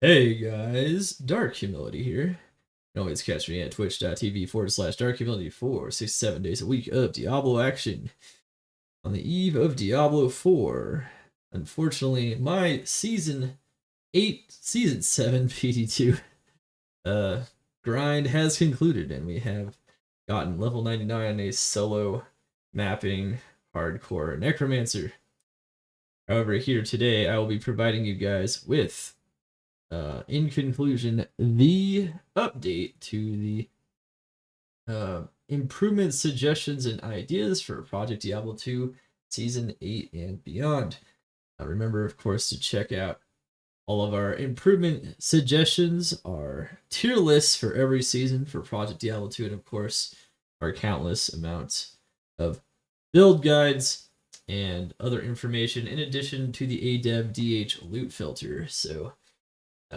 Hey guys, Dark Humility here. You can always catch me at twitch.tv/Dark Humility for 6 to 7 days a week of Diablo action. On the eve of Diablo 4, unfortunately, my Season 8, Season 7 PD2 uh, grind has concluded, and we have gotten level 99 on a solo mapping hardcore necromancer. However, here today I will be providing you guys with in conclusion, the update to the improvement suggestions and ideas for Project Diablo 2 Season 8 and beyond. Remember, of course, to check out all of our improvement suggestions, our tier lists for every season for Project Diablo 2, and of course, our countless amounts of build guides and other information in addition to the ADEV DH loot filter. So,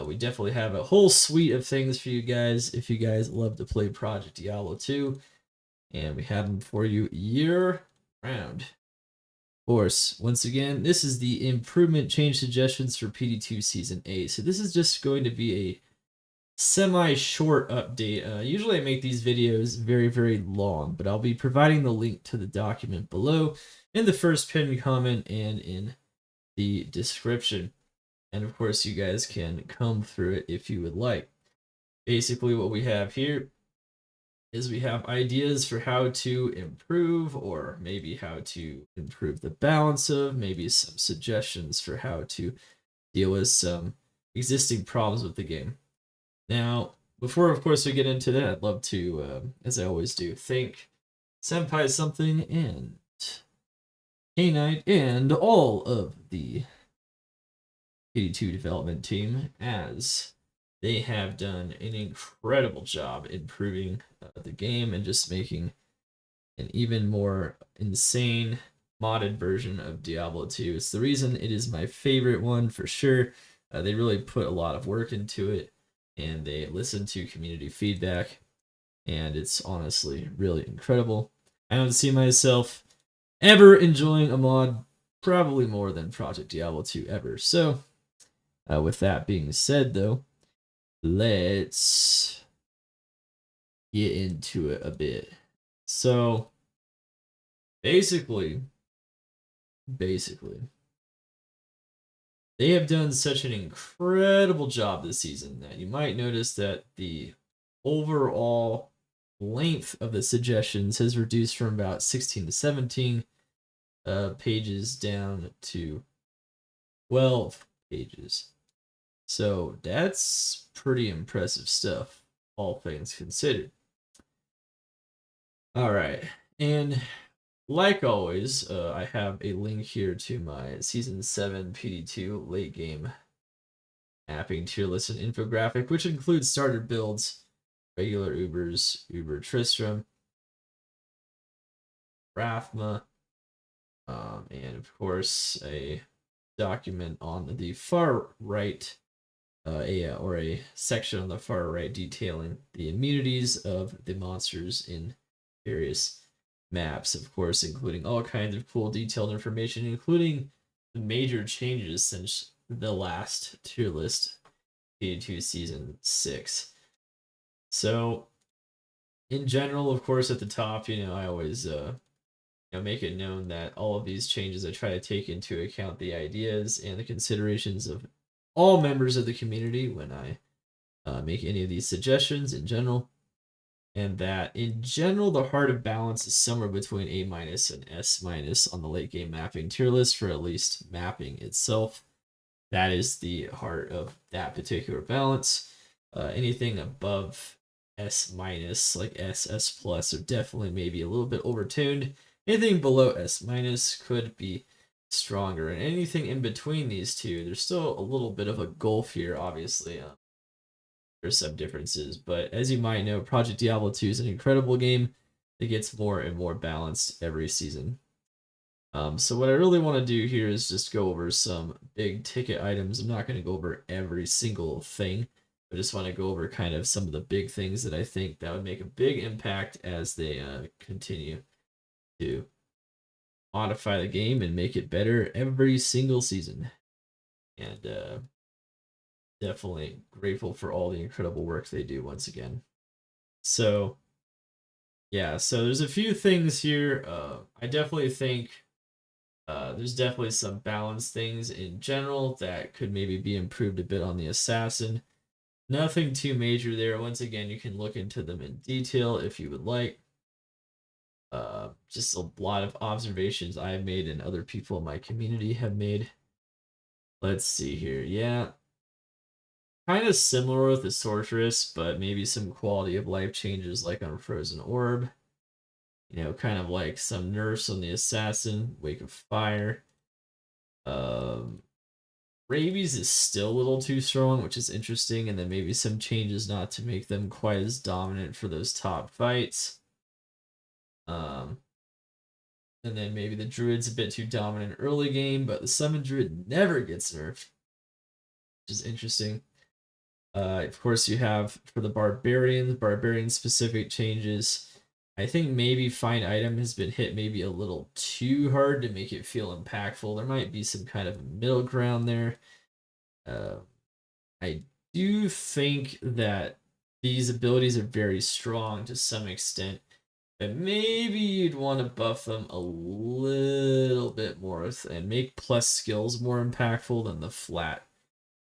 we definitely have a whole suite of things for you guys if you guys love to play Project Diablo 2, and we have them for you year round. Of course, once again, this is the improvement change suggestions for PD2 Season 8. So this is just going to be a semi-short update. Usually I make these videos very, very long, but I'll be providing the link to the document below in the first pinned comment and in the description. And of course, you guys can comb through it if you would like. Basically, what we have here is we have ideas for how to improve, or maybe how to improve the balance of, maybe some suggestions for how to deal with some existing problems with the game. Now, before, of course, we get into that, I'd love to, as I always do, thank Senpai Something and K-Knight and all of the PD2 development team, as they have done an incredible job improving the game and just making an even more insane modded version of Diablo 2. It's the reason it is my favorite one for sure. They really put a lot of work into it, and they listen to community feedback, and it's honestly really incredible. I don't see myself ever enjoying a mod probably more than Project Diablo 2 ever. So, with that being said, though, let's get into it a bit. So, basically, they have done such an incredible job this season that you might notice that the overall length of the suggestions has reduced from about 16 to 17 pages down to 12 pages. So that's pretty impressive stuff, all things considered. All right, and like always, I have a link here to my Season 7 PD2 late game mapping tier list and infographic, which includes starter builds, regular Ubers, Uber Tristram, Rathma, and of course a document on the far right, a section on the far right detailing the immunities of the monsters in various maps, of course, including all kinds of cool detailed information, including the major changes since the last tier list, PD2 Season 6. So, in general, of course, at the top, I always make it known that all of these changes I try to take into account the ideas and the considerations of all members of the community when I make any of these suggestions in general, and that in general the heart of balance is somewhere between A minus and S minus on the late game mapping tier list for at least mapping itself. That is the heart of that particular balance. Anything above S minus, like S plus, are definitely maybe a little bit overtuned. Anything below S minus could be stronger, and anything in between these two, there's still a little bit of a gulf here, obviously. There's some differences, but as you might know, Project Diablo 2 is an incredible game that gets more and more balanced every season. So what I really want to do here is just go over some big ticket items. I'm not going to go over every single thing. I just want to go over kind of some of the big things that I think that would make a big impact as they continue to modify the game and make it better every single season. And definitely grateful for all the incredible work they do once again. So yeah, so there's a few things here. I definitely think there's definitely some balance things in general that could maybe be improved a bit on the assassin. Nothing too major there. Once again, you can look into them in detail if you would like. Just a lot of observations I've made and other people in my community have made. Let's see here. Yeah, kind of similar with the sorceress, but maybe some quality of life changes like on Frozen Orb. Kind of like some nerfs on the assassin, Wake of Fire. Um, Rabies is still a little too strong, which is interesting, and then maybe some changes not to make them quite as dominant for those top fights. Um, and then maybe the druid's a bit too dominant early game, but the summon druid never gets nerfed, which is interesting. Of course, you have for the barbarian specific changes. I think maybe find item has been hit maybe a little too hard to make it feel impactful. There might be some kind of middle ground there. Uh, I do think that these abilities are very strong to some extent, but maybe you'd want to buff them a little bit more and make plus skills more impactful than the flat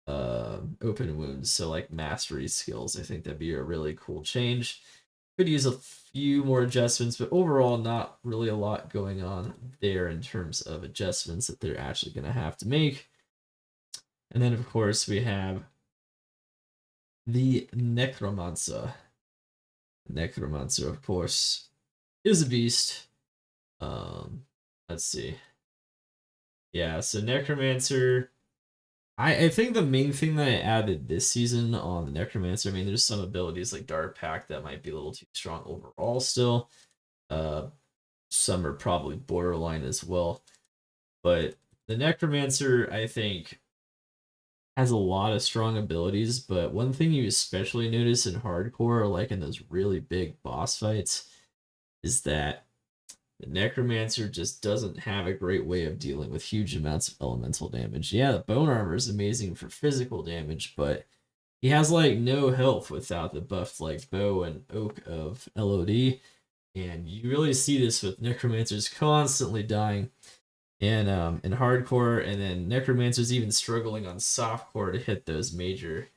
open wounds. So like mastery skills, I think that'd be a really cool change. Could use a few more adjustments, but overall not really a lot going on there in terms of adjustments that they're actually going to have to make. And then of course we have the Necromancer. Necromancer, of course, is a beast. Um, let's see. Yeah, so Necromancer. I think the main thing that I added this season on the Necromancer, I mean, there's some abilities like Dark Pact that might be a little too strong overall still. Uh, some are probably borderline as well. But the Necromancer, I think, has a lot of strong abilities, but one thing you especially notice in hardcore, or like in those really big boss fights, is that the Necromancer just doesn't have a great way of dealing with huge amounts of elemental damage. Yeah, the bone armor is amazing for physical damage, but he has like no health without the buffed like bow and oak of LOD. And you really see this with Necromancers constantly dying and in hardcore, and then Necromancers even struggling on softcore to hit those major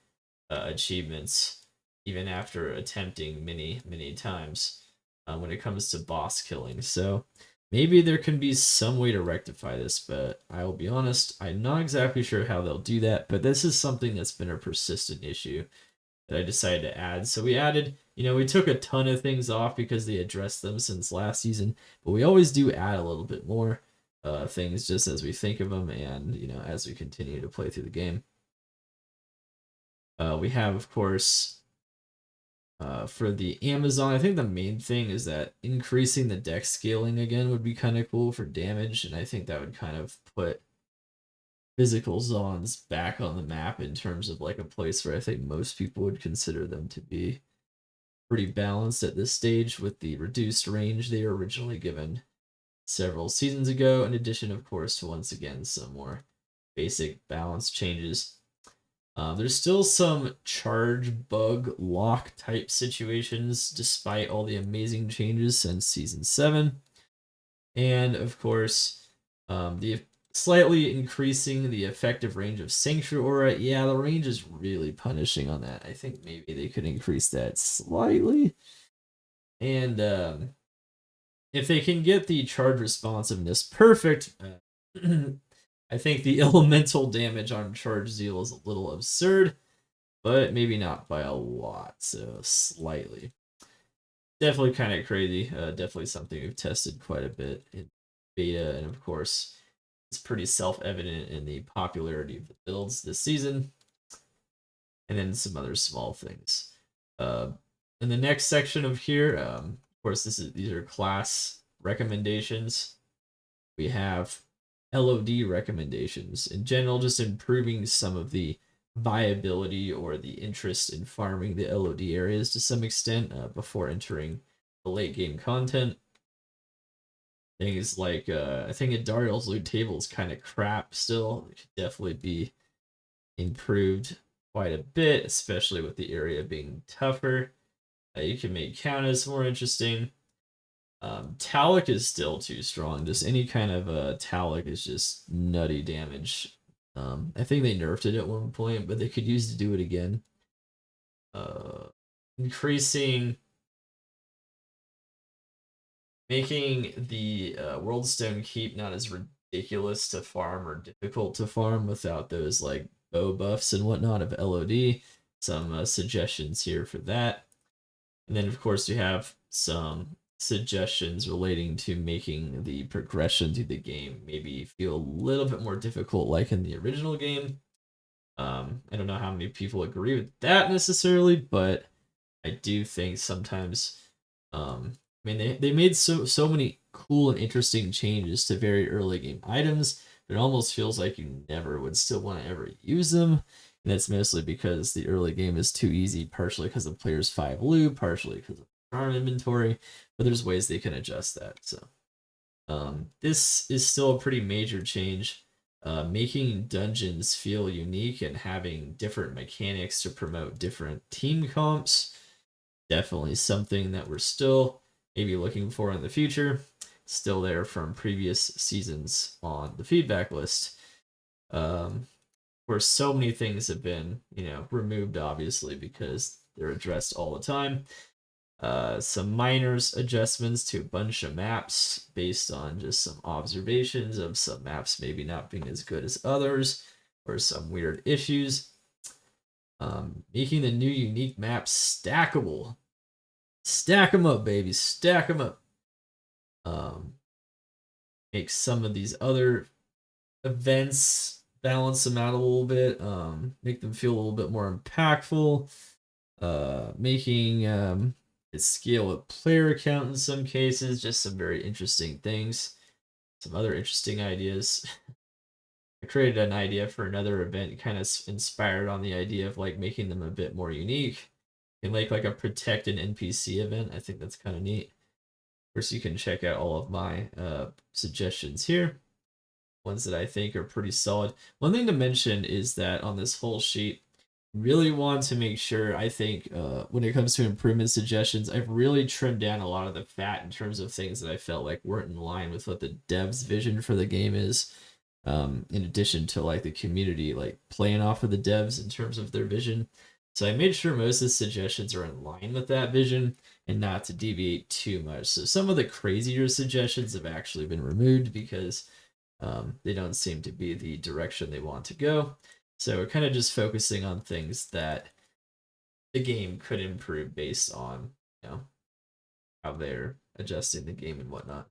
achievements, even after attempting many times when it comes to boss killing. So maybe there can be some way to rectify this, but I will be honest, I'm not exactly sure how they'll do that. But this is something that's been a persistent issue that I decided to add. So we added, we took a ton of things off because they addressed them since last season, but we always do add a little bit more things just as we think of them and, as we continue to play through the game. We have, of course, for the Amazon, I think the main thing is that increasing the deck scaling again would be kind of cool for damage, and I think that would kind of put physical zones back on the map in terms of like a place where I think most people would consider them to be pretty balanced at this stage with the reduced range they were originally given several seasons ago, in addition, of course, to once again some more basic balance changes. There's still some charge bug lock type situations despite all the amazing changes since season 7. And of course, the slightly increasing the effective range of Sanctuary Aura. Yeah, the range is really punishing on that. I think maybe they could increase that slightly. And if they can get the charge responsiveness perfect, I think the elemental damage on Charge Zeal is a little absurd, but maybe not by a lot, so slightly. Definitely kind of crazy. Definitely something we've tested quite a bit in beta, and of course, it's pretty self-evident in the popularity of the builds this season, and then some other small things. In the next section of here, of course, these are class recommendations. We have LOD recommendations. In general, just improving some of the viability or the interest in farming the LOD areas to some extent before entering the late game content. Things like I think Adariel's loot table is kind of crap still. It could definitely be improved. quite a bit, especially with the area being tougher. You can make counters more interesting. Talic is still too strong. Just any kind of Talic is just nutty damage. I think they nerfed it at one point, but they could use to do it again. Increasing, making the World Stone Keep not as ridiculous to farm or difficult to farm without those like bow buffs and whatnot of LOD. Some suggestions here for that. And then, of course, we have some suggestions relating to making the progression through the game maybe feel a little bit more difficult, like in the original game. I don't know how many people agree with that necessarily, but I do think sometimes, I mean, they made so many cool and interesting changes to very early game items, but it almost feels like you never would still want to ever use them. And that's mostly because the early game is too easy, partially because of players 5 loot, partially because of farm inventory, but there's ways they can adjust that. So this is still a pretty major change. Making dungeons feel unique and having different mechanics to promote different team comps, definitely something that we're still maybe looking for in the future. Still there from previous seasons on the feedback list. Where so many things have been, removed, obviously, because they're addressed all the time. Some minor adjustments to a bunch of maps based on just some observations of some maps maybe not being as good as others, or some weird issues. Making the new unique maps stackable. Stack them up, baby. Stack them up. Make some of these other events, balance them out a little bit, make them feel a little bit more impactful, making it scale with player count in some cases, just some very interesting things. Some other interesting ideas. I created an idea for another event, kind of inspired on the idea of like making them a bit more unique and like a protect an NPC event. I think that's kind of neat. Of course, you can check out all of my suggestions here, ones that I think are pretty solid. One thing to mention is that on this whole sheet, really want to make sure, I think, when it comes to improvement suggestions, I've really trimmed down a lot of the fat in terms of things that I felt like weren't in line with what the devs' vision for the game is. In addition to like the community like playing off of the devs in terms of their vision. So I made sure most of the suggestions are in line with that vision and not to deviate too much. So some of the crazier suggestions have actually been removed because they don't seem to be the direction they want to go. So we're kind of just focusing on things that the game could improve based on, how they're adjusting the game and whatnot.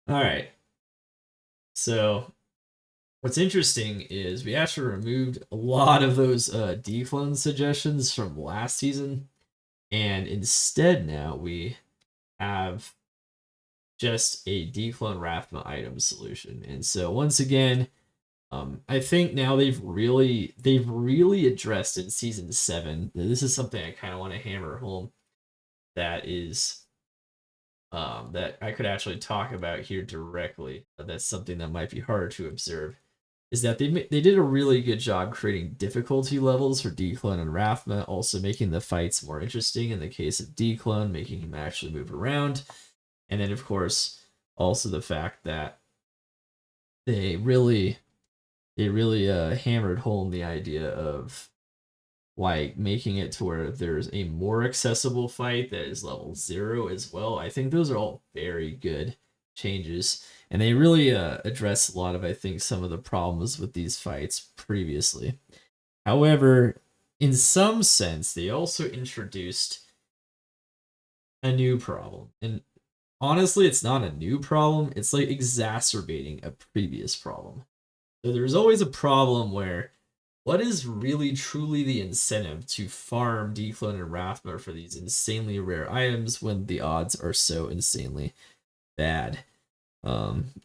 All right. So what's interesting is we actually removed a lot of those declone suggestions from last season, and instead now we have just a declone Rathma item solution. And so once again, I think now they've really addressed in season 7. This is something I kind of want to hammer home. That is that I could actually talk about here directly. That's something that might be harder to observe. Is that they did a really good job creating difficulty levels for Declone and Rathma, also making the fights more interesting in the case of Declone, making him actually move around. And then, of course, also the fact that they really hammered home the idea of like making it to where there's a more accessible fight that is level 0 as well. I think those are all very good changes, and they really address a lot of, I think, some of the problems with these fights previously. However, in some sense, they also introduced a new problem, and honestly, it's not a new problem. It's like exacerbating a previous problem. So there's always a problem where what is really truly the incentive to farm Declone and Rathma for these insanely rare items when the odds are so insanely bad?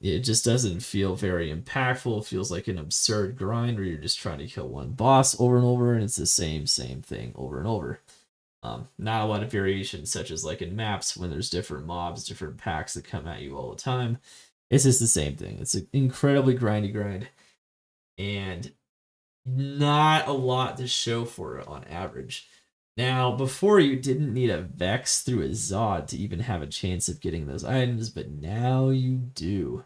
It just doesn't feel very impactful. It feels like an absurd grind where you're just trying to kill one boss over and over, and it's the same thing over and over. Not a lot of variation, such as like in maps when there's different mobs, different packs that come at you all the time. It's just the same thing. It's an incredibly grindy grind, and not a lot to show for it on average. Now, before you didn't need a Vex through a Zod to even have a chance of getting those items, but now you do.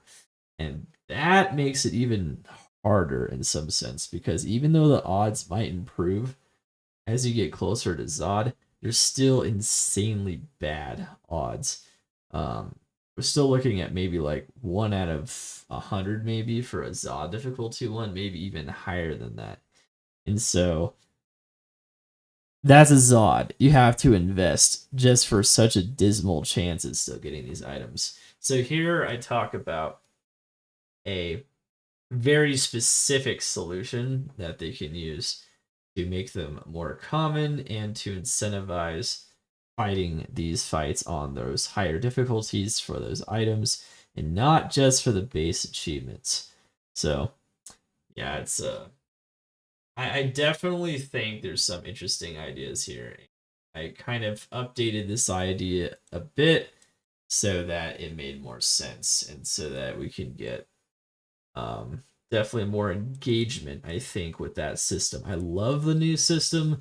And that makes it even harder in some sense because even though the odds might improve as you get closer to Zod, there's still insanely bad odds. We're still looking at maybe like 1 out of 100 maybe for a Zod difficulty one, maybe even higher than that. And so that's a Zod. You have to invest just for such a dismal chance at still getting these items. So here I talk about a very specific solution that they can use to make them more common and to incentivize fighting these fights on those higher difficulties for those items and not just for the base achievements. So, yeah, it's I definitely think there's some interesting ideas here. I kind of updated this idea a bit so that it made more sense and so that we can get definitely more engagement, I think, with that system. I love the new system,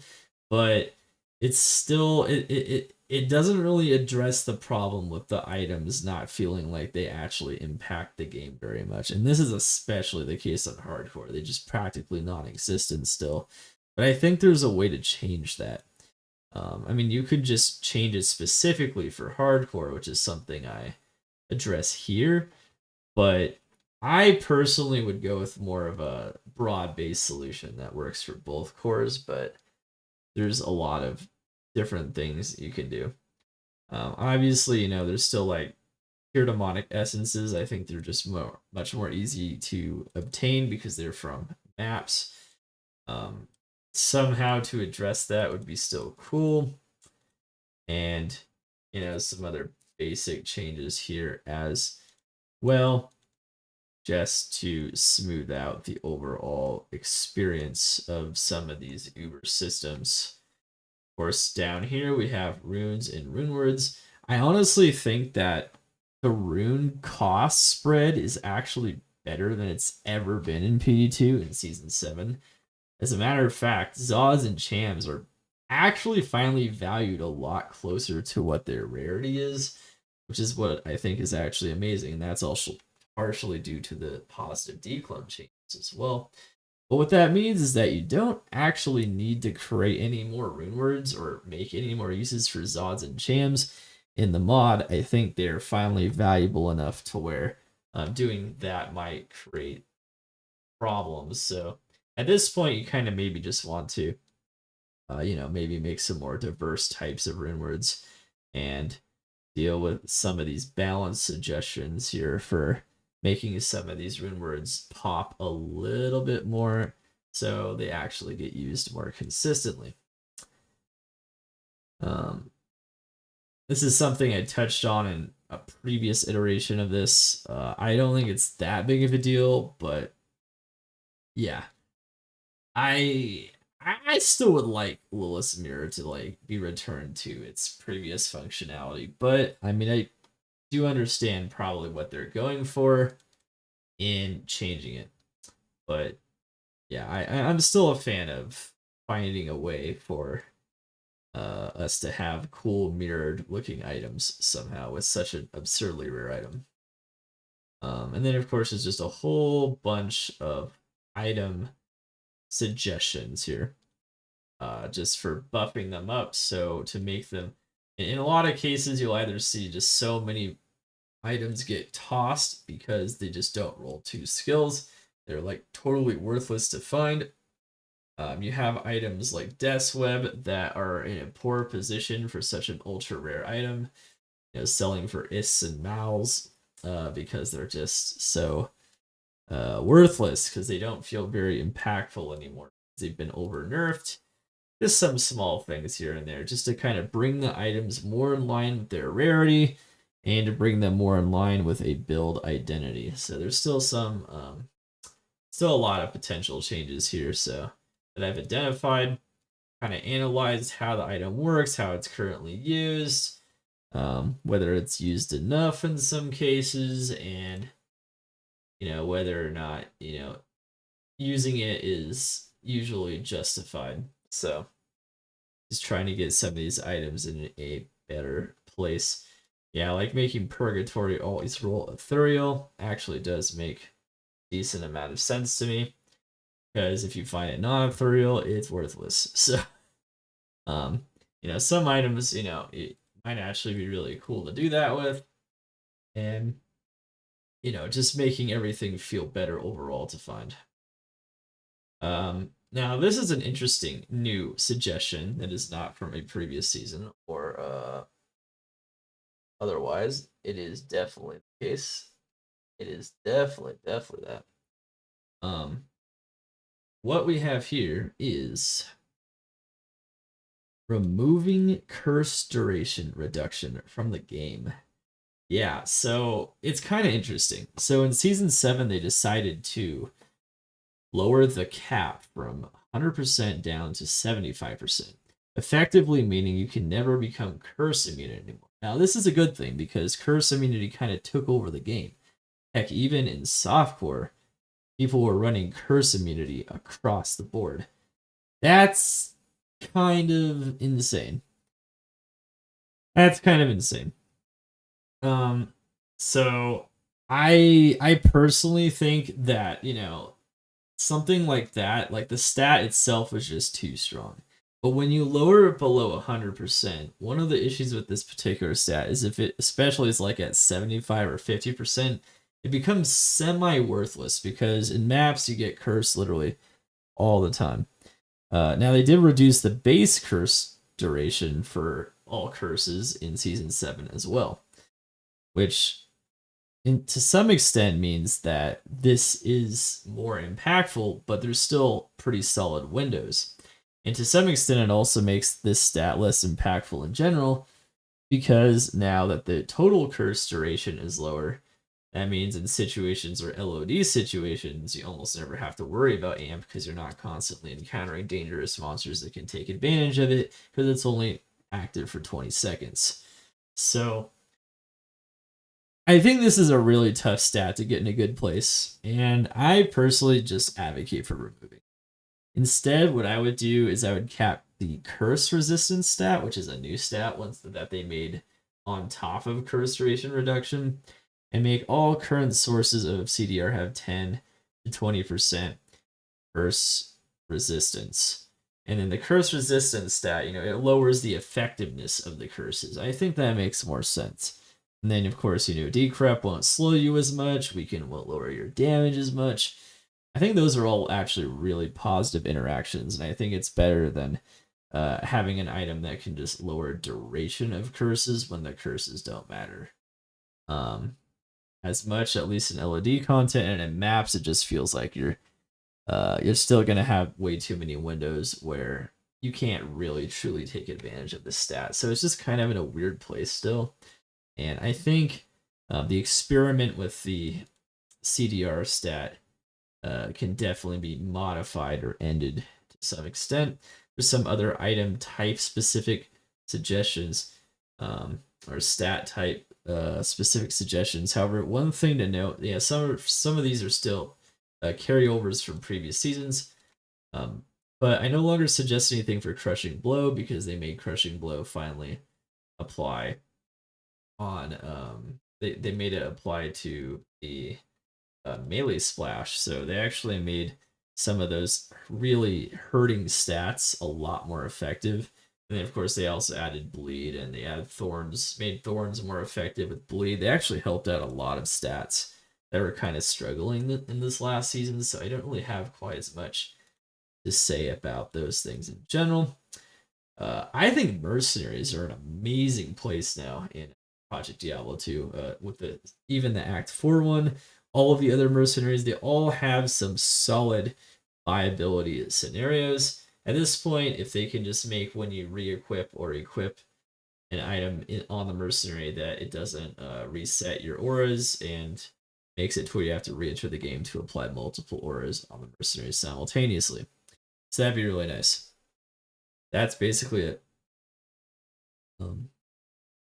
but it's still it doesn't really address the problem with the items not feeling like they actually impact the game very much. And this is especially the case on hardcore. They just practically non-existent still. But I think there's a way to change that. I mean, you could just change it specifically for hardcore, which is something I address here. But I personally would go with more of a broad-based solution that works for both cores, but there's a lot of different things you can do. Obviously, there's still like pure demonic essences. I think they're just much more easy to obtain because they're from maps. Um, Somehow to address that would be still cool. And, some other basic changes here as well, just to smooth out the overall experience of some of these Uber systems. Of course, down here we have runes and rune words. I honestly think that the rune cost spread is actually better than it's ever been in PD2 in Season 7. As a matter of fact, Zaws and Chams are actually finally valued a lot closer to what their rarity is, which is what I think is actually amazing. And that's also partially due to the positive declone changes as well. But what that means is that you don't actually need to create any more rune words or make any more uses for Zods and Chams in the mod. I think they're finally valuable enough to where doing that might create problems. So at this point, you kind of maybe just want to, maybe make some more diverse types of rune words and deal with some of these balance suggestions here for making some of these rune words pop a little bit more so they actually get used more consistently. This is something I touched on in a previous iteration of this. I don't think it's that big of a deal, but yeah, I still would like Lilith's Mirror to like be returned to its previous functionality, but I mean I do understand probably what they're going for in changing it. But yeah, I'm still a fan of finding a way for us to have cool mirrored looking items somehow with such an absurdly rare item. And then of course there's just a whole bunch of item suggestions here, just for buffing them up. So to make them, in a lot of cases, you'll either see just so many items get tossed because they just don't roll 2 skills. They're like totally worthless to find. You have items like Death's Web that are in a poor position for such an ultra rare item, selling for ists and mals, because they're just so worthless because they don't feel very impactful anymore. They've been over nerfed. Just some small things here and there, just to kind of bring the items more in line with their rarity and to bring them more in line with a build identity. So there's still still a lot of potential changes here. So that I've identified, kind of analyzed how the item works, how it's currently used, whether it's used enough in some cases, and whether or not using it is usually justified. So just trying to get some of these items in a better place. Yeah, like making Purgatory always roll Ethereal actually does make decent amount of sense to me, because if you find it non-ethereal, it's worthless. So, um, some items, it might actually be really cool to do that with, and just making everything feel better overall to find. Now this is an interesting new suggestion that is not from a previous season or otherwise. It is definitely the case. It is definitely that. Um, what we have here is removing curse duration reduction from the game. Yeah, so it's kind of interesting. So in season 7, they decided to lower the cap from 100% down to 75%, effectively meaning you can never become curse immune anymore. Now, this is a good thing because curse immunity kind of took over the game. Heck, even in softcore, people were running curse immunity across the board. That's kind of insane. That's kind of insane. So I personally think that, something like that, like the stat itself was just too strong. But when you lower it below 100%, one of the issues with this particular stat is if it especially is like at 75 or 50%, it becomes semi worthless because in maps you get cursed literally all the time. Now they did reduce the base curse duration for all curses in season 7 as well, which to some extent means that this is more impactful, but there's still pretty solid windows. And to some extent, it also makes this stat less impactful in general, because now that the total curse duration is lower, that means in situations or LOD situations, you almost never have to worry about AMP because you're not constantly encountering dangerous monsters that can take advantage of it because it's only active for 20 seconds. So I think this is a really tough stat to get in a good place, and I personally just advocate for removing. Instead, what I would do is I would cap the curse resistance stat, which is a new stat once that they made on top of curse duration reduction, and make all current sources of CDR have 10 to 20% curse resistance. And then the curse resistance stat, it lowers the effectiveness of the curses. I think that makes more sense. And then, of course, decrep won't slow you as much, weaken won't lower your damage as much. I think those are all actually really positive interactions, and I think it's better than having an item that can just lower duration of curses when the curses don't matter as much, at least in LOD content. And in maps, it just feels like you're still gonna have way too many windows where you can't really truly take advantage of the stat. So it's just kind of in a weird place still. And I think the experiment with the CDR stat can definitely be modified or ended to some extent. There's some other item type specific suggestions or stat type specific suggestions. However, one thing to note, yeah, some of these are still carryovers from previous seasons. But I no longer suggest anything for Crushing Blow because they made Crushing Blow finally apply on they made it apply to the melee splash, so they actually made some of those really hurting stats a lot more effective. And then of course they also added bleed, and they added thorns, made thorns more effective with bleed. They actually helped out a lot of stats that were kind of struggling in this last season, so I don't really have quite as much to say about those things in general. I think mercenaries are an amazing place now in Project Diablo 2. With even the Act 4 one, all of the other mercenaries, they all have some solid viability scenarios. At this point, if they can just make when you re-equip or equip an item on the mercenary that it doesn't reset your auras and makes it to where you have to re-enter the game to apply multiple auras on the mercenary simultaneously. So that'd be really nice. That's basically it.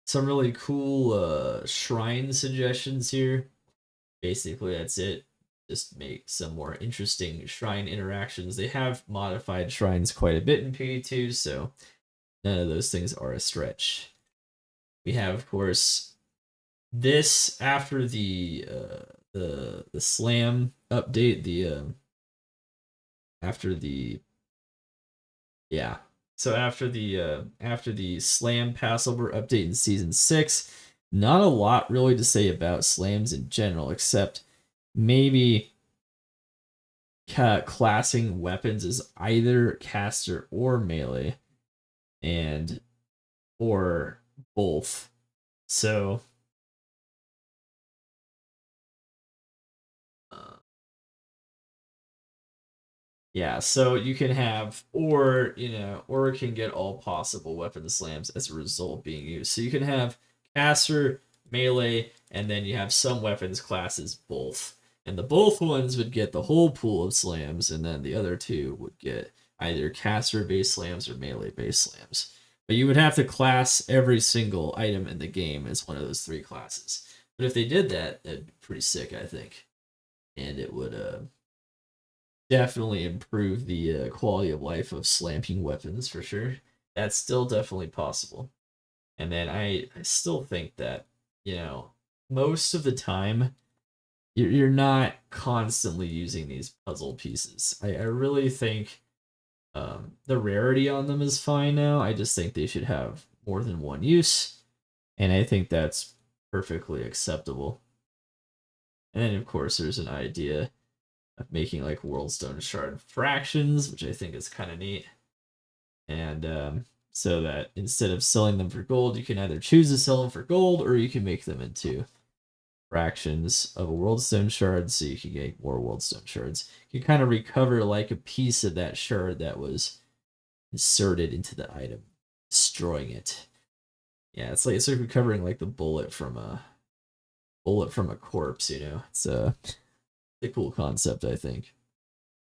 Some really cool shrine suggestions here. Basically, that's it. just make some more interesting shrine interactions. They have modified shrines quite a bit in PD2, so none of those things are a stretch. We have, of course, this after the slam update, after the yeah. So after the slam Passover update in season 6, not a lot really to say about slams in general, except maybe classing weapons as either caster or melee, and or both. So uh, yeah, so you can have, or or it can get all possible weapon slams as a result being used. So you can have caster, melee, and then you have some weapons classes both. And the both ones would get the whole pool of slams, and then the other two would get either caster based slams or melee based slams. But you would have to class every single item in the game as one of those three classes. But if they did that, that'd be pretty sick, I think. And it would definitely improve the quality of life of slamming weapons for sure. That's still definitely possible. And then I still think that, most of the time you're not constantly using these puzzle pieces. I really think the rarity on them is fine now. I just think they should have more than one use. And I think that's perfectly acceptable. And then, of course, there's an idea of making like Worldstone Shard fractions, which I think is kind of neat. And so that instead of selling them for gold, you can either choose to sell them for gold or you can make them into fractions of a Worldstone Shard so you can get more Worldstone Shards. You can kind of recover like a piece of that shard that was inserted into the item, destroying it. Yeah, it's like recovering like the bullet from a corpse, It's a cool concept, I think.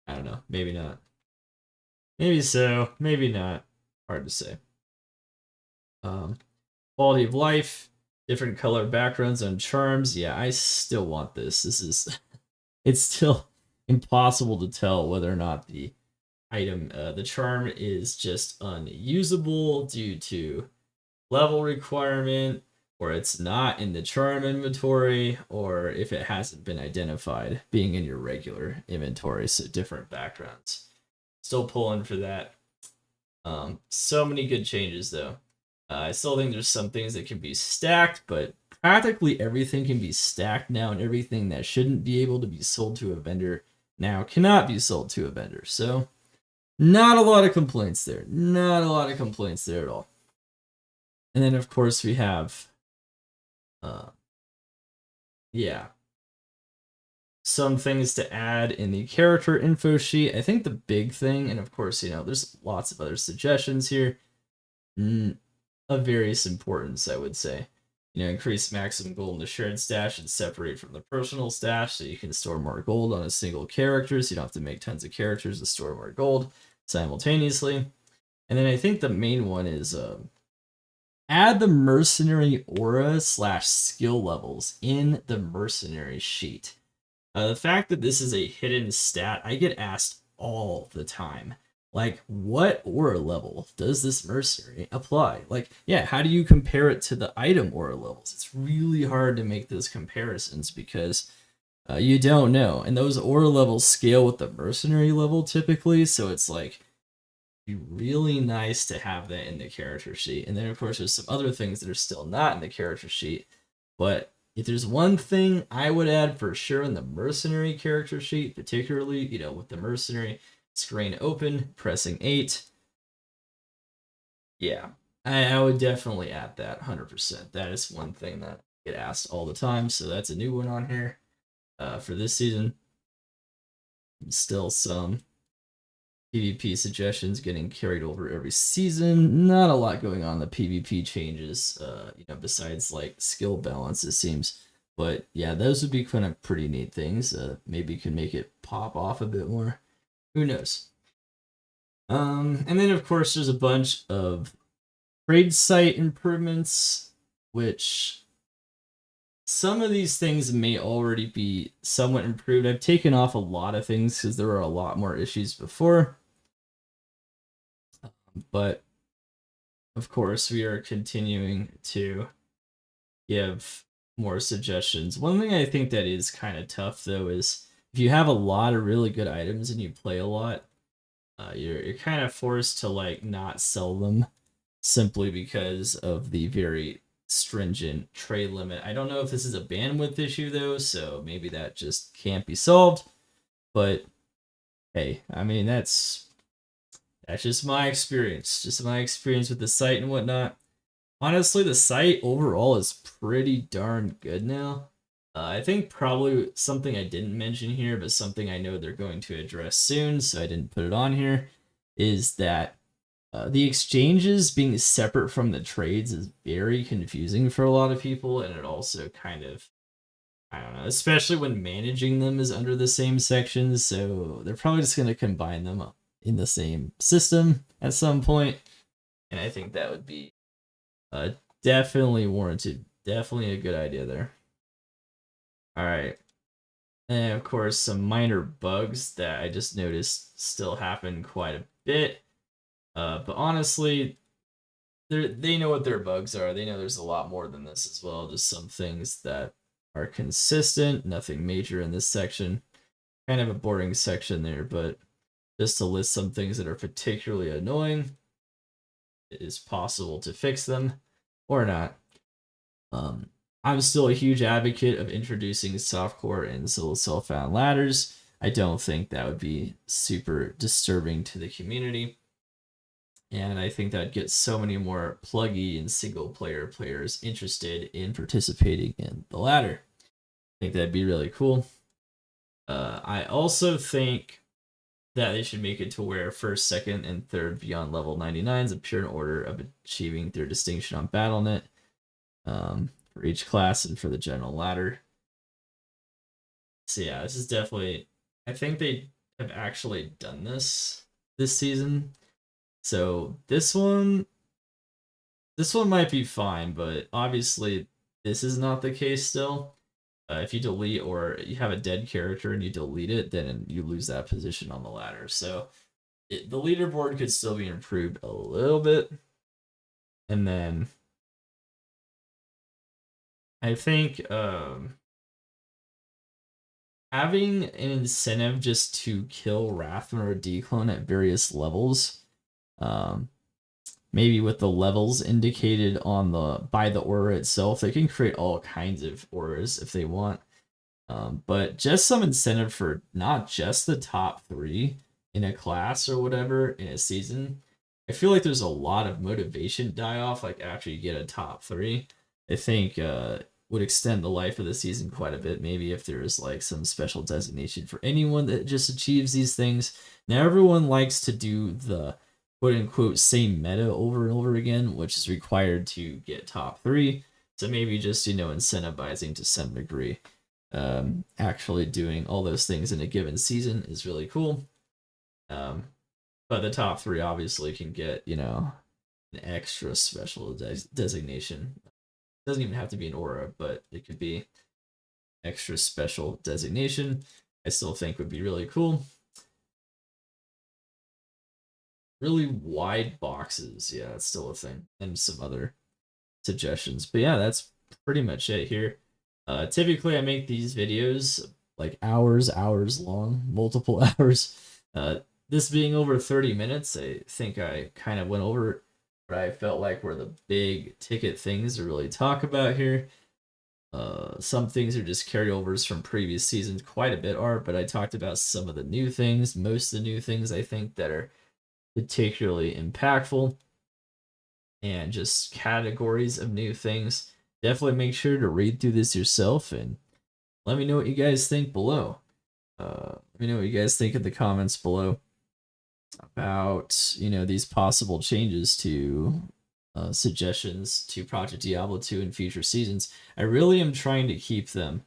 I don't know, maybe not. Maybe so, maybe not. Hard to say. Um, Quality of life, different color backgrounds on charms. Yeah, I still want this. This is it's still impossible to tell whether or not the item, the charm is just unusable due to level requirement, or it's not in the charm inventory, or if it hasn't been identified being in your regular inventory. So different backgrounds. Still pulling for that. So many good changes though. I still think there's some things that can be stacked, but practically everything can be stacked now, and everything that shouldn't be able to be sold to a vendor now cannot be sold to a vendor. So, not a lot of complaints there. Not a lot of complaints there at all. And then, of course, we have, uh, yeah, some things to add in the character info sheet. I think the big thing, and of course, there's lots of other suggestions here. Of various importance, I would say. Increase maximum gold in the shared stash and separate from the personal stash so you can store more gold on a single character, so you don't have to make tons of characters to store more gold simultaneously. And then I think the main one is add the mercenary aura / skill levels in the mercenary sheet. The fact that this is a hidden stat, I get asked all the time. Like, what aura level does this mercenary apply? Like, yeah, how do you compare it to the item aura levels? It's really hard to make those comparisons because you don't know. And those aura levels scale with the mercenary level typically, so it's like be really nice to have that in the character sheet. And then, of course, there's some other things that are still not in the character sheet. But if there's one thing I would add for sure in the mercenary character sheet, particularly, with the mercenary screen open, pressing 8, yeah, I would definitely add that 100%. That is one thing that I get asked all the time, so that's a new one on here for this season. Still some PvP suggestions getting carried over every season. Not a lot going on the PvP changes, besides like skill balance, it seems. But yeah, those would be kind of pretty neat things. Maybe can make it pop off a bit more. Who knows? And then of course there's a bunch of trade site improvements, which some of these things may already be somewhat improved. I've taken off a lot of things because there were a lot more issues before. But of course, we are continuing to give more suggestions. One thing I think that is kind of tough though is if you have a lot of really good items and you play a lot, you're kind of forced to like not sell them simply because of the very stringent trade limit. I don't know if this is a bandwidth issue though, so maybe that just can't be solved. But hey, I mean that's just my experience with the site and whatnot. Honestly, the site overall is pretty darn good now. I think probably something I didn't mention here, but something I know they're going to address soon, so I didn't put it on here, is that the exchanges being separate from the trades is very confusing for a lot of people, and it also kind of, I don't know, especially when managing them is under the same section, so they're probably just going to combine them in the same system at some point, and I think that would be definitely warranted. Definitely a good idea there. All right. And of course, some minor bugs that I just noticed still happen quite a bit. But honestly, they know what their bugs are. They know there's a lot more than this as well. Just some things that are consistent, nothing major in this section. Kind of a boring section there, but just to list some things that are particularly annoying, it is possible to fix them or not. I'm still a huge advocate of introducing softcore and single self-found ladders. I don't think that would be super disturbing to the community. And I think that gets so many more pluggy and single player players interested in participating in the ladder. I think that'd be really cool. I also think that they should make it to where first, second, and third beyond level 99s appear in order of achieving their distinction on BattleNet. For each class and for the general ladder. So yeah, this is definitely, I think they have actually done this season. So this one might be fine, but obviously this is not the case still. If you delete or you have a dead character and you delete it, then you lose that position on the ladder. So the leaderboard could still be improved a little bit. And then I think having an incentive just to kill Wrathman or Declone at various levels, maybe with the levels indicated on by the aura itself, they can create all kinds of auras if they want. But just some incentive for not just the top 3 in a class or whatever in a season. I feel like there's a lot of motivation die off like after you get a top 3. I think would extend the life of the season quite a bit. Maybe if there is like some special designation for anyone that just achieves these things. Now everyone likes to do the quote unquote same meta over and over again, which is required to get top 3. So maybe just, incentivizing to some degree. Actually doing all those things in a given season is really cool. But the top 3 obviously can get, an extra special designation. It doesn't even have to be an aura, but it could be extra special designation. I still think would be really cool. Really wide boxes, yeah, that's still a thing, and some other suggestions. But yeah, that's pretty much it here. Typically, I make these videos like hours long, multiple hours. This being over 30 minutes, I think I kind of went over what I felt like were the big ticket things to really talk about here. Some things are just carryovers from previous seasons, quite a bit are, but I talked about some of the new things, most of the new things I think that are particularly impactful, and just categories of new things. Definitely make sure to read through this yourself and let me know what you guys think below. Let me know what you guys think in the comments below about, these possible changes to suggestions to Project Diablo 2 in future seasons. I really am trying to keep them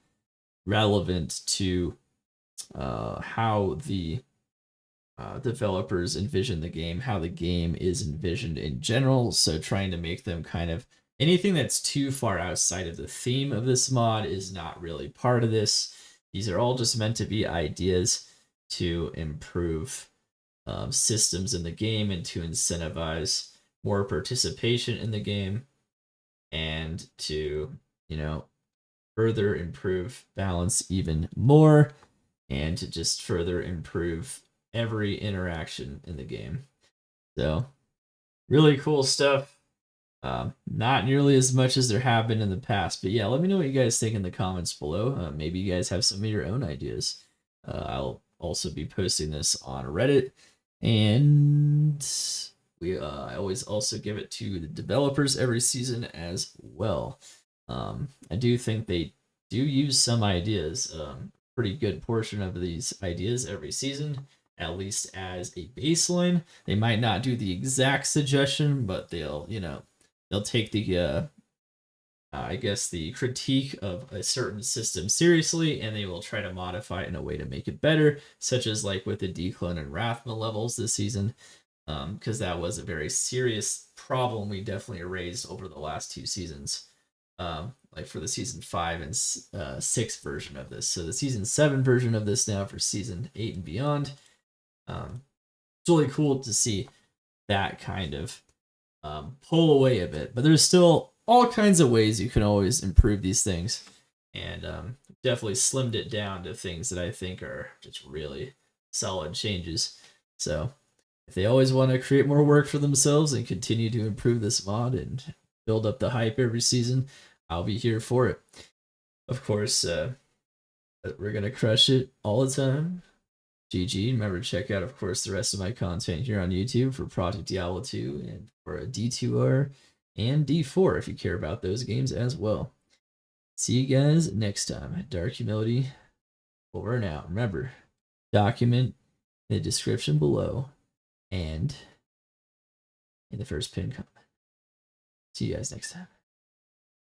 relevant to how the developers envision the game, how the game is envisioned in general. So trying to make them kind of anything that's too far outside of the theme of this mod is not really part of this. These are all just meant to be ideas to improve systems in the game and to incentivize more participation in the game and to, further improve balance even more and to just further improve every interaction in the game. So, really cool stuff. Not nearly as much as there have been in the past, but yeah, let me know what you guys think in the comments below. Maybe you guys have some of your own ideas. I'll also be posting this on Reddit, and I always also give it to the developers every season as well. I do think they do use some ideas, pretty good portion of these ideas every season, at least as a baseline. They might not do the exact suggestion, but they'll take the I guess the critique of a certain system seriously, and they will try to modify it in a way to make it better, such as like with the declone and Rathma levels this season, because that was a very serious problem we definitely raised over the last 2 seasons. Like for the season 5 and 6 version of this. So the season 7 version of this now for season 8 and beyond. It's really cool to see that kind of pull away a bit, but there's still all kinds of ways you can always improve these things, and definitely slimmed it down to things that I think are just really solid changes. So if they always want to create more work for themselves and continue to improve this mod and build up the hype every season, I'll be here for it. Of course, we're gonna crush it all the time. GG. Remember to check out, of course, the rest of my content here on YouTube for Project Diablo 2 and for D2R and D4 if you care about those games as well. See you guys next time. Dark Humility over and out. Remember, document in the description below and in the first pinned comment. See you guys next time.